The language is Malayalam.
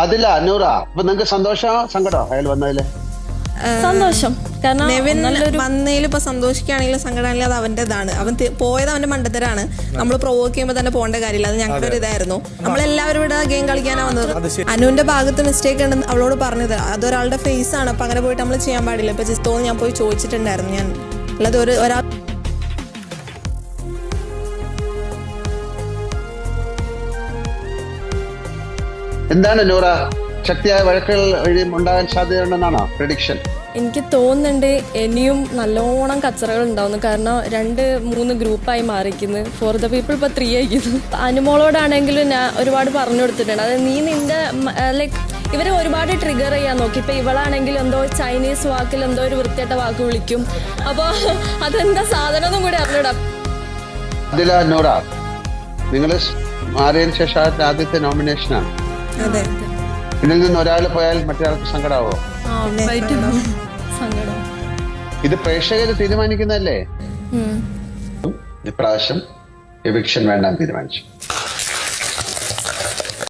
അതില്ല നൂറ. അപ്പൊ നിങ്ങക്ക് സന്തോഷമോ സങ്കടമോ അയാൾ വന്നതില്? സന്തോഷം. കാരണം നെവിൻ വന്നതിൽ ഇപ്പൊ സന്തോഷിക്കുകയാണെങ്കിലും സങ്കടമാണെങ്കിലും അത് അവന്റേതാണ്. അവൻ പോയത് അവന്റെ മണ്ടത്തരാണ്. നമ്മൾ പ്രൊവോക്ക് ചെയ്യുമ്പോൾ തന്നെ പോകേണ്ട കാര്യമില്ല. അത് ഞങ്ങളുടെ ഒരു ഇതായിരുന്നു. നമ്മളെല്ലാവരും ഇവിടെ ഗെയിം കളിക്കാനാ വന്നത്. അനുവിന്റെ ഭാഗത്ത് മിസ്റ്റേക്ക് ഉണ്ടെന്ന് അവളോട് പറഞ്ഞത്. അതൊരാളുടെ ഫേസ് ആണ്. അപ്പൊ അങ്ങനെ പോയിട്ട് നമ്മൾ ചെയ്യാൻ പാടില്ല. ഇപ്പൊ ജിസ്തോന്ന് ഞാൻ പോയി ചോദിച്ചിട്ടുണ്ടായിരുന്നു. ഞാൻ അല്ലാതെ ഒരാൾ എന്താണ് നൂറ, ശക്തിയായ വഴക്കുകൾ ഉണ്ടാകാൻ സാധ്യതയുണ്ടെന്നാണോ പ്രഡിക്ഷൻ? എനിക്ക് തോന്നുന്നുണ്ട് ഇനിയും നല്ലോണം കച്ചറകൾ ഉണ്ടാവുന്നു. കാരണം 2-3 ഗ്രൂപ്പായി മാറിക്കുന്നു. ഫോർ ദ പീപ്പിൾ ഇപ്പോൾ 3 ആയിരിക്കുന്നു. അനുമോളോടാണെങ്കിലും ഞാൻ ഒരുപാട് പറഞ്ഞു കൊടുത്തിട്ടുണ്ട്. അതായത് നീ നിന്റെ ലൈക്ക് ഇവരെ ഒരുപാട് ട്രിഗർ ചെയ്യാൻ നോക്കി. ഇപ്പം ഇവളാണെങ്കിൽ എന്തോ ചൈനീസ് വാക്കിൽ എന്തോ ഒരു വൃത്തിയായിട്ട വാക്ക് വിളിക്കും. അപ്പോൾ അതെന്താ സാധനം ഒന്നും കൂടി അറിഞ്ഞൂടാ. അതില നൂറ, നിങ്ങൾ മാറിയതിനു ശേഷം ആദ്യത്തെ നോമിനേഷനാണ്. അതെ, ഇതിൽ നിന്ന് ഒരാൾ പോയാൽ മറ്റൊരാൾക്ക് സങ്കടാവോ? സങ്കടം. ഇത് പ്രേക്ഷകർ തീരുമാനിക്കുന്നതല്ലേ? ഇപ്രാവശ്യം എവിക്ഷൻ വേണ്ടാന്ന് തീരുമാനിച്ചു.